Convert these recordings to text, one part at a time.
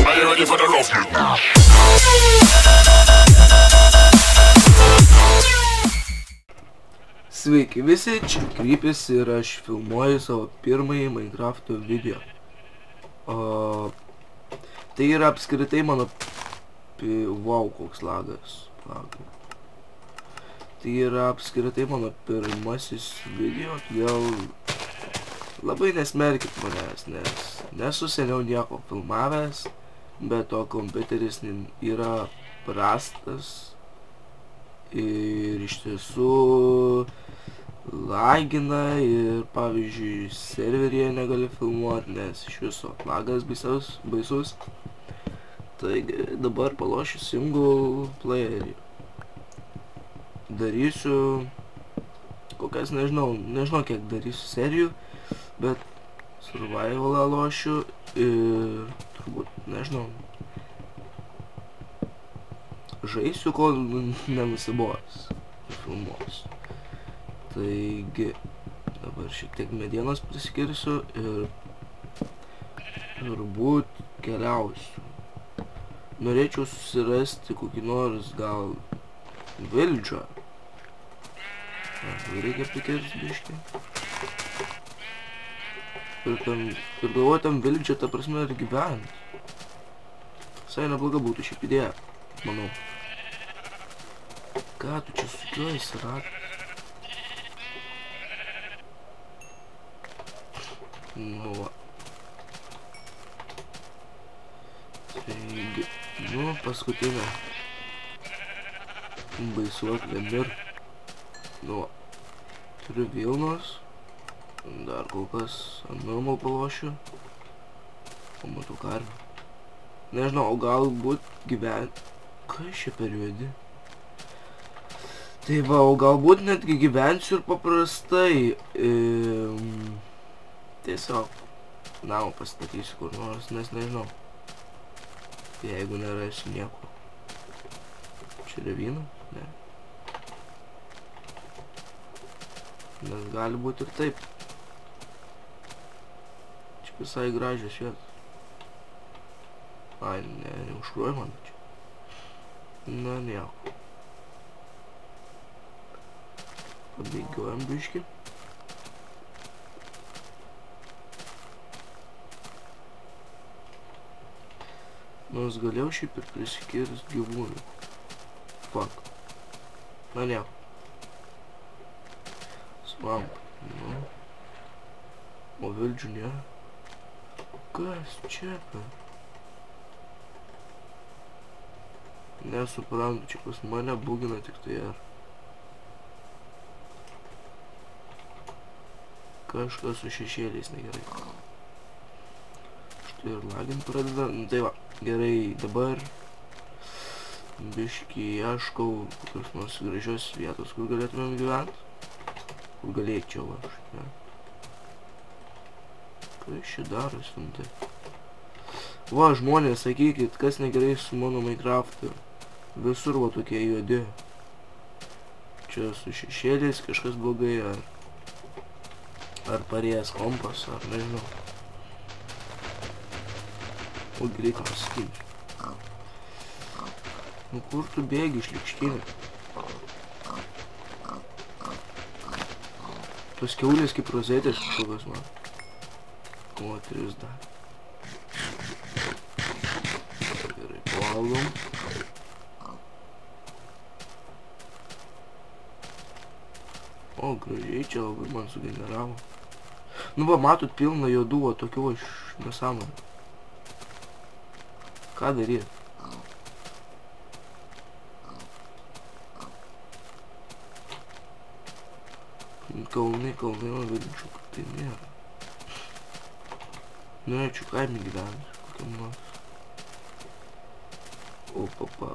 Are you ready for the rough? Sveiki visi, čia Krypis ir aš filmuoju savo pirmąjį Minecrafto video. Tai yra apskritai mano... Wow, koks lagas. Tai yra apskritai mano pirmasis video, todėl labai nesmerkit manęs, nes nesu seniau nieko filmavęs, bet to kompiuteris yra prastas ir iš tiesų lagina ir pavyzdžiui serveryje negali filmuoti, nes iš viso lagas baisus. Taigi dabar palošiu single playerį. Darysiu kokias, nežinau kiek darysiu serijų, bet survivalą lošiu ir turbūt, nežinau, žaisiu, kol nenusibos filmuosiu. Taigi dabar šiek tiek medienos priskirsiu ir turbūt keliausiu. Norėčiau susirasti kokį nors gal vildžą. Reikia prikirsti biškį. Ir galvoju tam vildžą, ta prasme, ir gyventi. Visai nebloga būtų šiaip idėja, manau. Ką tu čia sukiuosi, ratas? Nu va. Taigi, nu, paskutinę. Baisuoklė mir. Nu va. Turiu vilnos. Dar kol kas ant normal palošiu. O matau karvę. Nežinau, galbūt gyventi. Kas čia per juodi? Tai va, o galbūt netgi gyvensiu ir paprastai. Tiesiog namą pastatysiu kur nors, nes nežinau. Jeigu nerasiu nieko. Čia yra vyno? Ne. Nes gali būti ir taip. Čia visai gražios vietos. Ai, ne, neužkruoju man čia. Na, nieko. Pabėgiojam biškį. Nors galėjau šiaip ir prisikirst gyvūnų. Fuck. Na, nieko. Swamp. Nu. O vildžių nėra. Kas čia? Nesuprantu, čia pas mane bugina tik tai ar. Kažkas su šešėliais negerai. Štai ir lagint pradeda. Nu, tai va, gerai, dabar biškį ieškau kokios nors gražios vietos, kur galėtumėm gyventi. Kur galėčiau aš, ne? Kas čia darosi, nu tai? Va, žmonės, sakykit, kas negerai su mano Minecraftu. Visur va tokie juodi. Čia su šešėliais kažkas blogai, ar parėjęs kompas, ar nežinau. O greitai pasakyti. Nu kur tu bėgi išlikštinį? Tos kiaulės kaip rozetės kažkokios man. O, 3 dar. Gerai, pavalgom. O, gražiai čia labai man sugeneravo. Nu va, matot, pilna juodų, o tokių aš nesąmonę. Ką daryt? Kalnai, man vildžiu, kad tai nėra. Norėčiau kaime gyventi, kokiam nors. O, papa.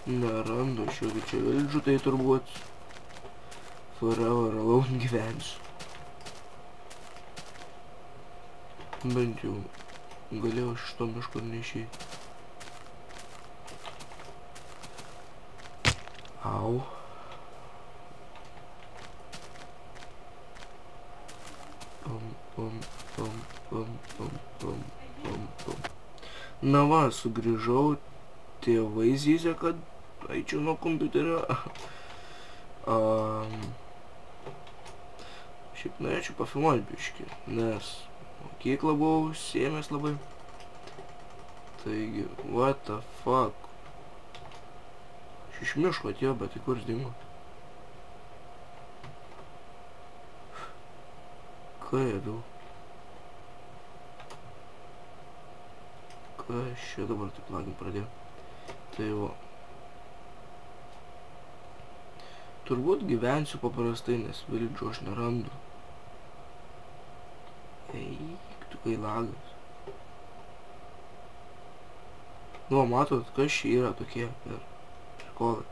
Nerandu aš jokio čia vildžių, tai turbūt forever alone gyvensiu. Bent jau galėjau iš to miško ir neišeiti. Au. Na va, sugrįžau, tėvai zyzė, kad eičiau nuo kompiuterio. Šiaip norėčiau pafilmuoti biškį, nes mokyklą buvau užsiėmęs labai. Taigi, what the fuck. Aš iš miško atėjo, bet tai kur dingo? Ką jie vėl? Ką aš čia dabar taip lagint pradėjau? Tai va. Turbūt gyvensiu paprastai, nes vildžių aš nerandu. Eik, tu kai lagas. Nu, matot, kas čia yra tokie ir prikolai.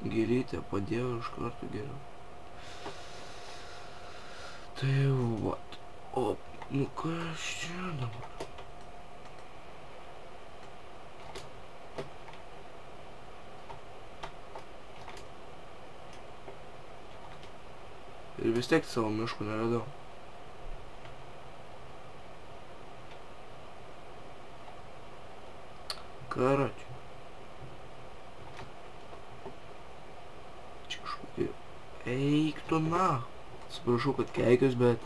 Gėlytė padėjo iš karto geriau. Tai vat. O, nu kas čia dabar? Ir vis tiek savo miškų neradau. Karoči. Čia kažkokie... Eik tu na. Atsiprašau, kad keikius, bet...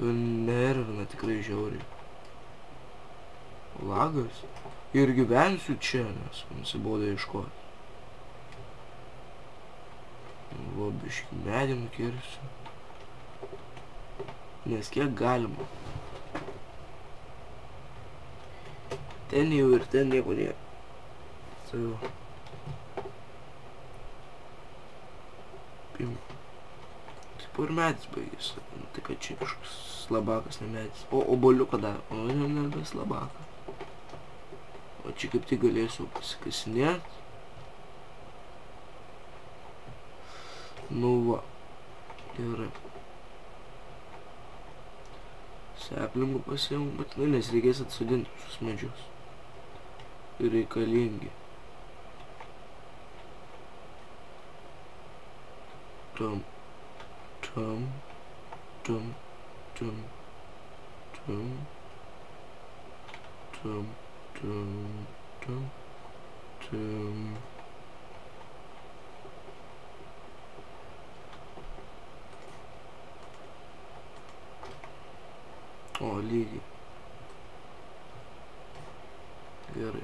jau nervina tikrai žiauriai. Lagas. Ir gyvensiu čia, nes nusibodo ieškoti. Va, biškį medį nukirsiu. Nes kiek galima. Ten jau ir ten nieko nėra. Tai jau. Pim. Taip ir medis baigėsi. Tai kad čia kažkoks slabakas, ne medis. O, oboliuką dar. O, nebe slabaka. O čia kaip tik galėsiu pasikasinėti. Nu va. Gerai. Seplingų pasiimu, būtinai, nes reikės atsodinti šius medžius. Ir reikalingi. Tum. Tum. Tum. Tum. Tum. Tum. Tum. Tum. Tum. O, lygiai. Gerai.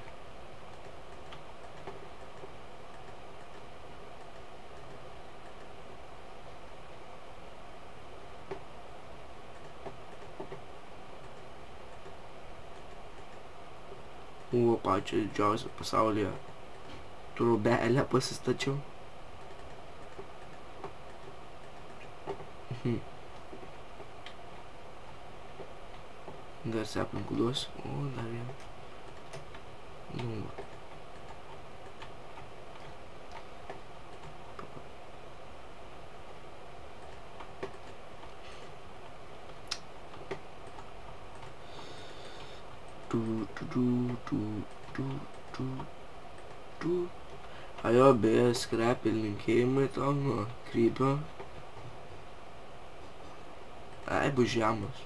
O, pačią didžiausią pasaulyje trobelę pasistačiau. Dar seplinkų duosiu. O, dar vieną. Nu. Ajo, beje, skrepį linkėjimai tau nuo krypio. Ai, bus žemas.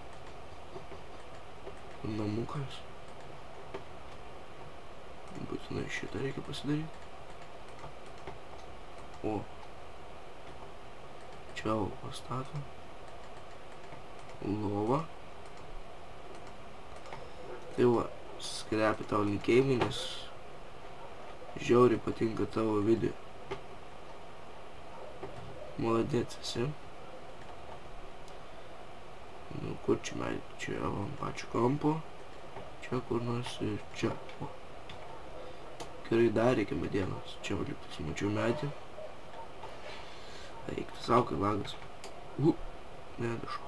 Namukas. Būtinai šitą reikia pasidaryti. O. Čia pastatom. Lova. Tai va, skrepi tau linkėjimai, nes žiauriai patinka tavo video. Молодец esi. Nu, kur čia medį? Čia ant pačio kampo. Čia kur nors ir čia. O. Gerai, dar reikia medienos. Čia valiktas, mačiau medį. Eik, tu sau, kai lagas. Nedašau.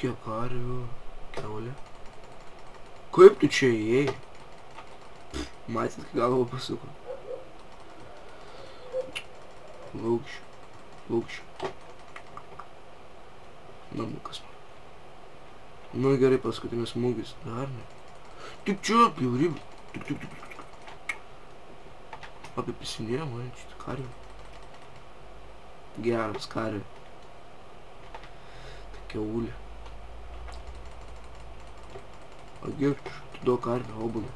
Kiek karvių, kiaulė. Kaip tu čia įėjai? Matėt, kai galvą pasuko. Laukščiu. Laukščiu. Namukas man. Nu gerai, paskutinis smūgis. Dar ne. Tik čia, bjaurybė. Tik. Apie prisinėjo, man šitą karvę. Geras karvė. Tai kiaulė. Agirčiu, tu duok karvę, obuolį.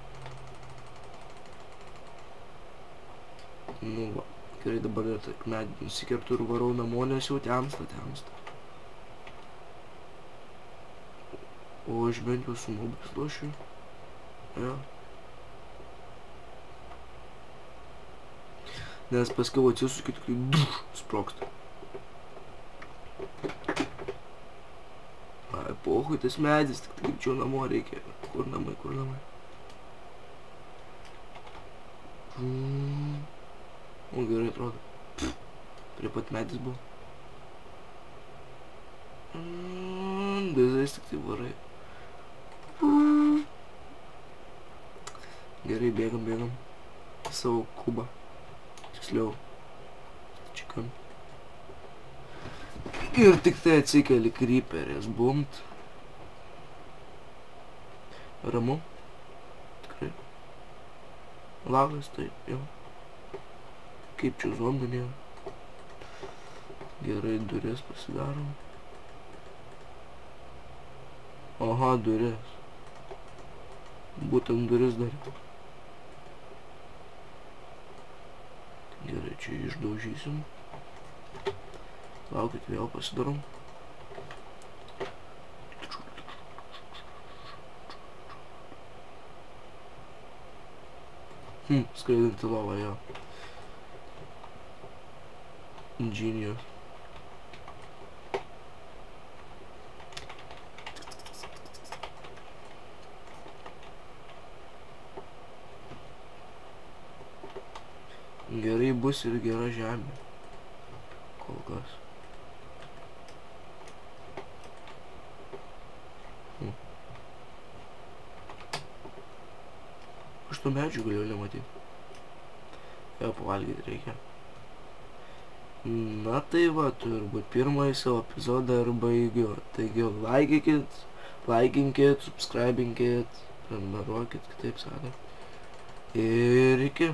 Nu va, gerai dabar ir taip medį nusikertu ir varau namo, nes jau temsta. O aš bent jau su mobais lošiu. Ja. Nes paskiau atsisukiu, tikrai sprogsta. Ai, pohui tas medis, tik greičiau namo reikia. Kur namai? O gerai atrodo. Prie pat medis buvo. Dezais tik tai varai. Gerai, bėgam. Savo kubą. Tiksliau. Čikan. Ir tik tai atsikeli kryperės. Bumt. Ramu. Tikrai. Lagas, tai jau. Kaip čia zombė nėra. Gerai, duris pasidarom. Aha, duris. Būtent duris dar. Gerai, čia išdaužysim. Laukit, vėl pasidarom. Skraidinti lovą, jo. Genius. Gerai bus ir gera žemė. Kol kas. Aš tų medžių galėjau nematyti. Jo, pavalgyti reikia. Na tai va, turbūt pirmąjį savo epizodą ir baigiu. Taigi, laikinkit, subscribinkit, prenumeruokit, kitaip sakant. Ir iki.